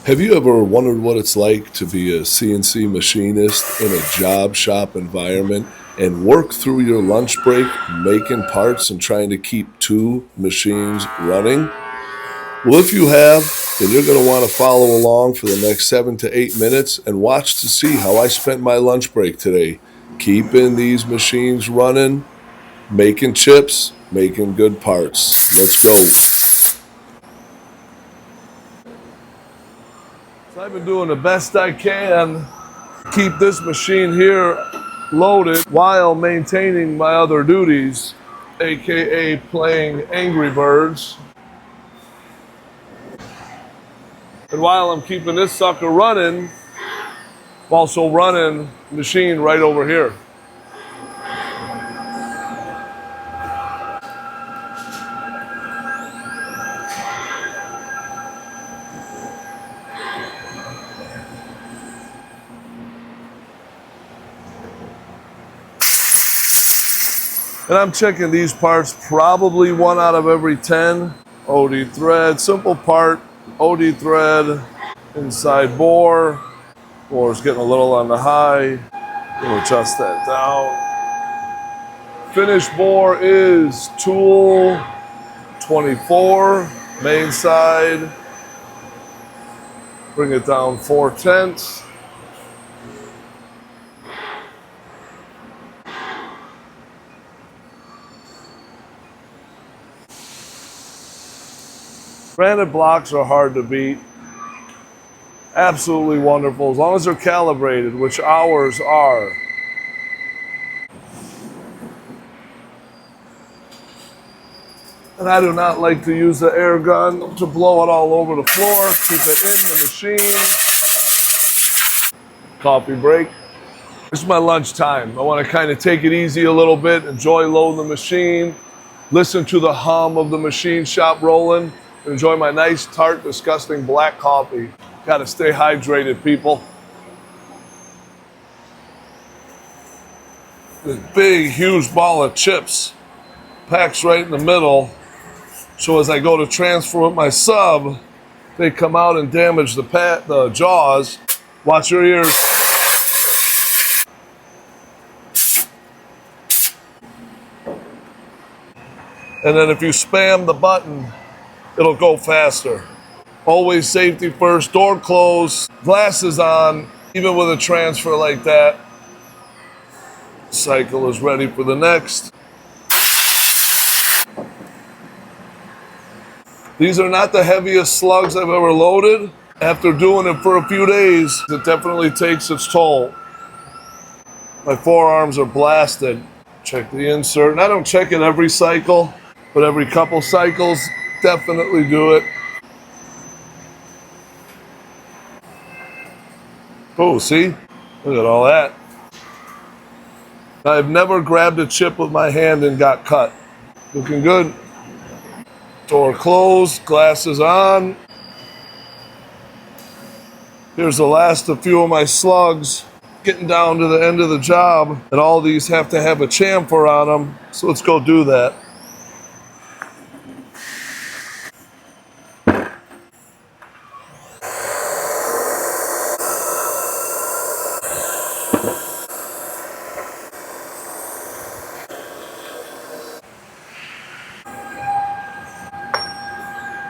Have you ever wondered what it's like to be a CNC machinist in a job shop environment and work through your lunch break making parts and trying to keep two machines running? Well, if you have, then you're going to want to follow along for the next 7 to 8 minutes and watch to see how I spent my lunch break today, keeping these machines running, making chips, making good parts. Let's go. So I've been doing the best I can keep this machine here loaded while maintaining my other duties, aka playing Angry Birds. And while I'm keeping this sucker running, I'm also running the machine right over here. And I'm checking these parts probably 1 out of every 10. OD thread, simple part, OD thread, inside bore. Bore's getting a little on the high. We'll adjust that down. Finished bore is tool 24, main side. Bring it down 4/10. Granite blocks are hard to beat. Absolutely wonderful, as long as they're calibrated, which ours are. And I do not like to use the air gun to blow it all over the floor. Keep it in the machine. Coffee break. This is my lunch time. I want to kind of take it easy a little bit, enjoy loading the machine, listen to the hum of the machine shop rolling, and enjoy my nice, tart, disgusting black coffee. Got to stay hydrated, people. This big, huge ball of chips packs right in the middle. So as I go to transfer with my sub, they come out and damage the jaws. Watch your ears. And then if you spam the button, it'll go faster. Always safety first, door closed, glasses on, even with a transfer like that. Cycle is ready for the next. These are not the heaviest slugs I've ever loaded. After doing it for a few days, it definitely takes its toll. My forearms are blasted. Check the insert. And I don't check it every cycle, but every couple cycles, definitely do it. Oh, see? Look at all that. I've never grabbed a chip with my hand and got cut. Looking good. Door closed, glasses on. Here's the last of few of my slugs. Getting down to the end of the job, and all these have to have a chamfer on them. So let's go do that.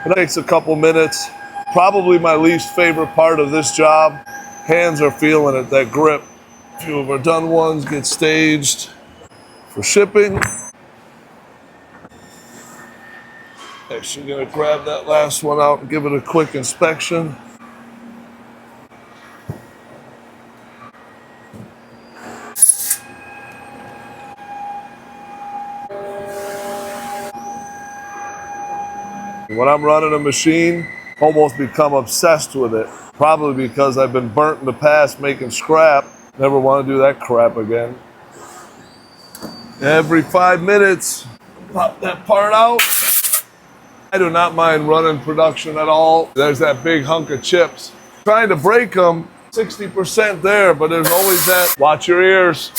It takes a couple minutes. Probably my least favorite part of this job. Hands are feeling it, that grip. A few of our done ones get staged for shipping. Actually gonna grab that last one out and give it a quick inspection. When I'm running a machine, almost become obsessed with it. Probably because I've been burnt in the past making scrap. Never want to do that crap again. Every 5 minutes, pop that part out. I do not mind running production at all. There's that big hunk of chips. Trying to break them, 60% there, but there's always that. Watch your ears.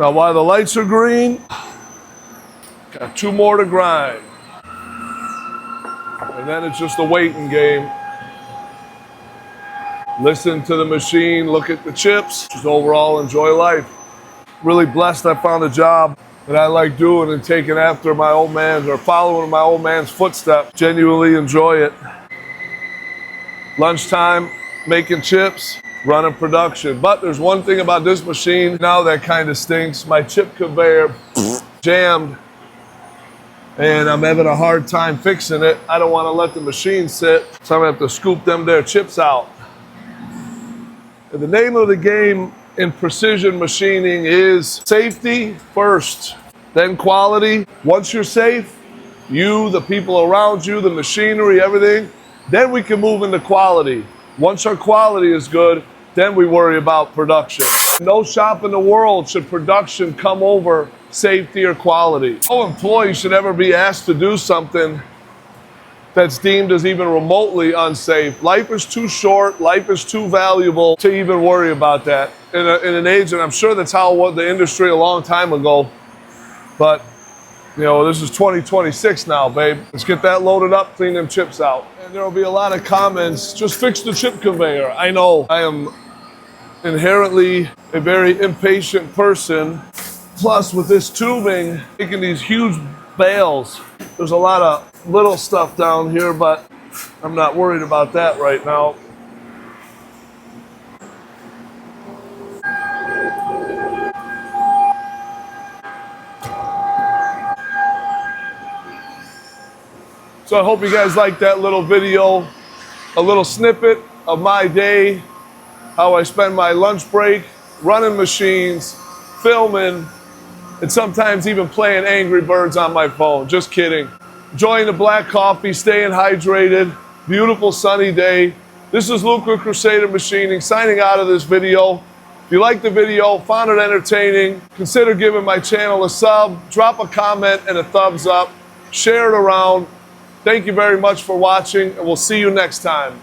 Now while the lights are green, got 2 more to grind. And then it's just a waiting game. Listen to the machine, look at the chips, just overall enjoy life. Really blessed I found a job that I like doing and taking after my old man, or following my old man's footsteps. Genuinely enjoy it. Lunchtime, making chips, running production. But there's one thing about this machine now that kind of stinks. My chip conveyor jammed and I'm having a hard time fixing it. I don't want to let the machine sit, so I'm gonna have to scoop them there chips out. And the name of the game in precision machining is safety first, then quality. Once you're safe, you, the people around you, the machinery, everything, then we can move into quality. Once our quality is good, then we worry about production. No shop in the world should production come over safety or quality. No employee should ever be asked to do something that's deemed as even remotely unsafe. Life is too short, life is too valuable to even worry about that. In an age, and I'm sure that's how it was the industry a long time ago, but you know, this is 2026 now, babe. Let's get that loaded up, clean them chips out. And there will be a lot of comments, just fix the chip conveyor. I know I am inherently a very impatient person. Plus with this tubing, making these huge bales, there's a lot of little stuff down here, but I'm not worried about that right now. So I hope you guys liked that little video, a little snippet of my day, how I spend my lunch break, running machines, filming, and sometimes even playing Angry Birds on my phone. Just kidding. Enjoying the black coffee, staying hydrated, beautiful sunny day. This is Luke with Crusader Machining signing out of this video. If you liked the video, found it entertaining, consider giving my channel a sub, drop a comment and a thumbs up, share it around. Thank you very much for watching, and we'll see you next time.